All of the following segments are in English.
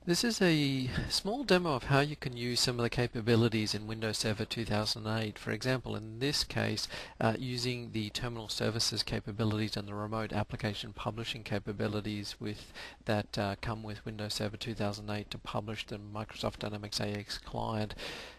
This is a small demo of how you can use some of the capabilities in Windows Server 2008. For example, in this case, using the terminal services capabilities and the remote application publishing capabilities that come with Windows Server 2008 to publish the Microsoft Dynamics AX client.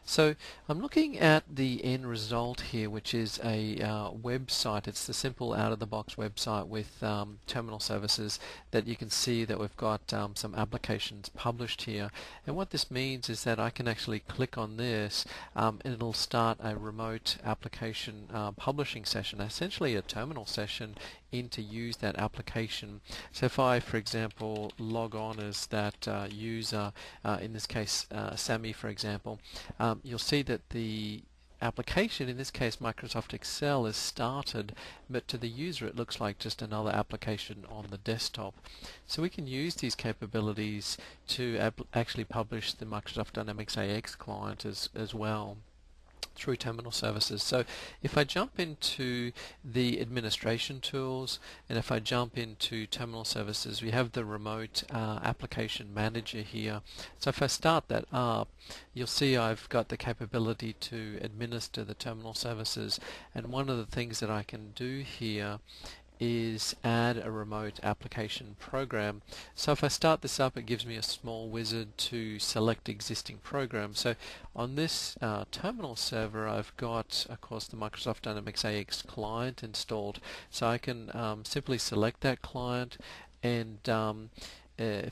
So I'm looking at the end result here, which is a website. It's the simple out-of-the-box website with terminal services that you can see that we've got some applications published here. And what this means is that I can actually click on this and it'll start a remote application publishing session, essentially a terminal session in to use that application. So if I, for example, log on as that user, in this case Sammy, for example, you'll see that the application, in this case Microsoft Excel, is started, but to the user it looks like just another application on the desktop. So we can use these capabilities to actually publish the Microsoft Dynamics AX client as well through terminal services. So if I jump into the administration tools and if I jump into terminal services, we have the remote application manager here. So if I start that up, you'll see I've got the capability to administer the terminal services, and one of the things that I can do here is add a remote application program. So if I start this up, it gives me a small wizard to select existing programs. So on this terminal server, I've got, of course, the Microsoft Dynamics AX client installed. So I can simply select that client and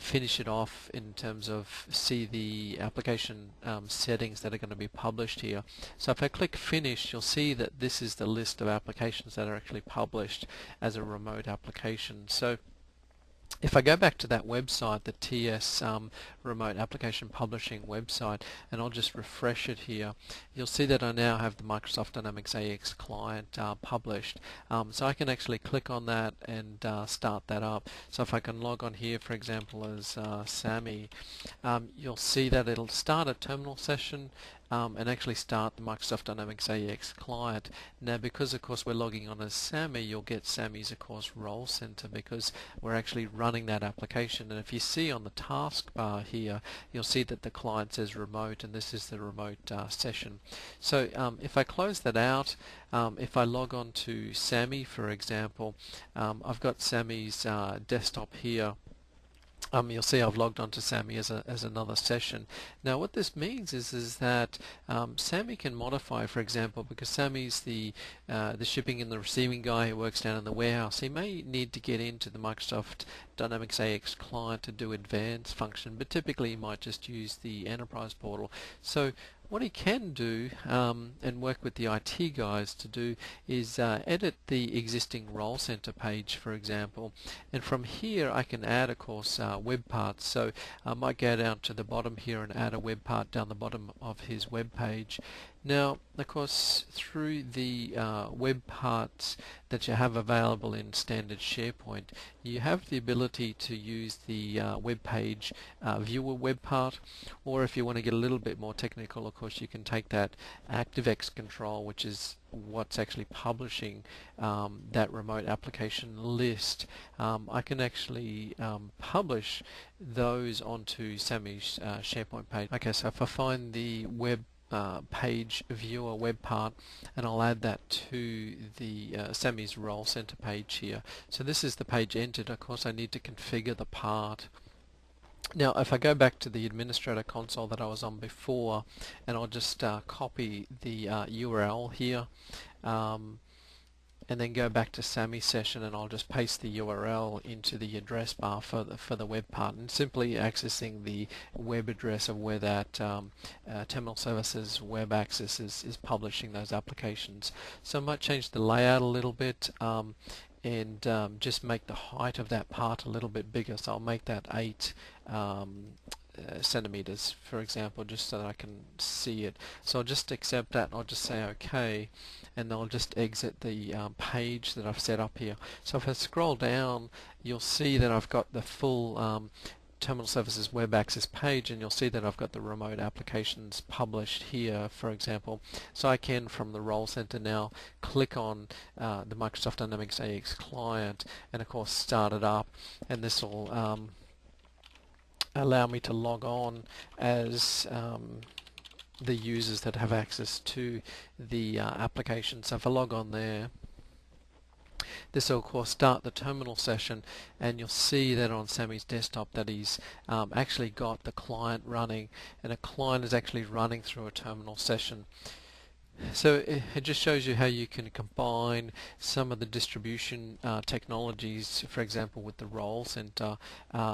finish it off in terms of see the application settings that are going to be published here. So if I click finish, you'll see that this is the list of applications that are actually published as a remote application. So if I go back to that website, the TS Remote Application Publishing website, and I'll just refresh it here, you'll see that I now have the Microsoft Dynamics AX client published. So I can actually click on that and start that up. So if I can log on here, for example, as Sammy, you'll see that it'll start a terminal session and actually start the Microsoft Dynamics AX client. Now, because of course we're logging on as Sammy, you'll get Sammy's, of course, role center because we're actually running that application. And if you see on the taskbar here, you'll see that the client says remote, and this is the remote session. So if I close that out, if I log on to Sammy, for example, I've got Sammy's desktop here. You'll see I've logged onto Sammy as another session. Now what this means is that Sammy can modify, for example, because Sammy's the shipping and the receiving guy who works down in the warehouse. He may need to get into the Microsoft Dynamics AX client to do advanced function, but typically he might just use the enterprise portal. So what he can do and work with the IT guys to do is edit the existing role center page, for example, and from here I can add, of course, web parts. So I might go down to the bottom here and add a web part down the bottom of his web page. Now, of course, through the web parts that you have available in standard SharePoint, you have the ability to use the web page viewer web part, or if you want to get a little bit more technical, of course, you can take that ActiveX control, which is what's actually publishing that remote application list. I can actually publish those onto Sammy's SharePoint page. Okay, so if I find the web page viewer web part, and I'll add that to the Sammy's role center page here. So this is the page entered. Of course, I need to configure the part. Now if I go back to the administrator console that I was on before, and I'll just copy the URL here, and then go back to Sammy's session, and I'll just paste the URL into the address bar for the web part, and simply accessing the web address of where that terminal services web access is publishing those applications. So I might change the layout a little bit and just make the height of that part a little bit bigger. So I'll make that 8 centimeters, for example, just so that I can see it. So I'll just accept that, and I'll just say OK, and I'll just exit the page that I've set up here. So if I scroll down, you'll see that I've got the full Terminal Services Web Access page, and you'll see that I've got the remote applications published here, for example. So I can, from the Role Center now, click on the Microsoft Dynamics AX client and of course start it up, and this will allow me to log on as the users that have access to the application. So if I log on there, this will of course start the terminal session, and you'll see that on Sammy's desktop that he's actually got the client running, and a client is actually running through a terminal session. So it just shows you how you can combine some of the distribution technologies, for example with the role center,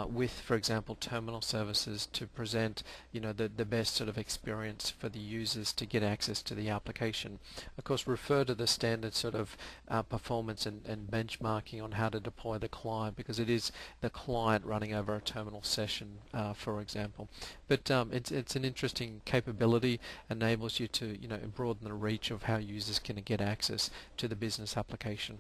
with, for example, terminal services to present, the best sort of experience for the users to get access to the application. Of course, refer to the standard sort of performance and benchmarking on how to deploy the client, because it is the client running over a terminal session, for example. But it's an interesting capability, enables you to broaden the reach of how users can get access to the business application.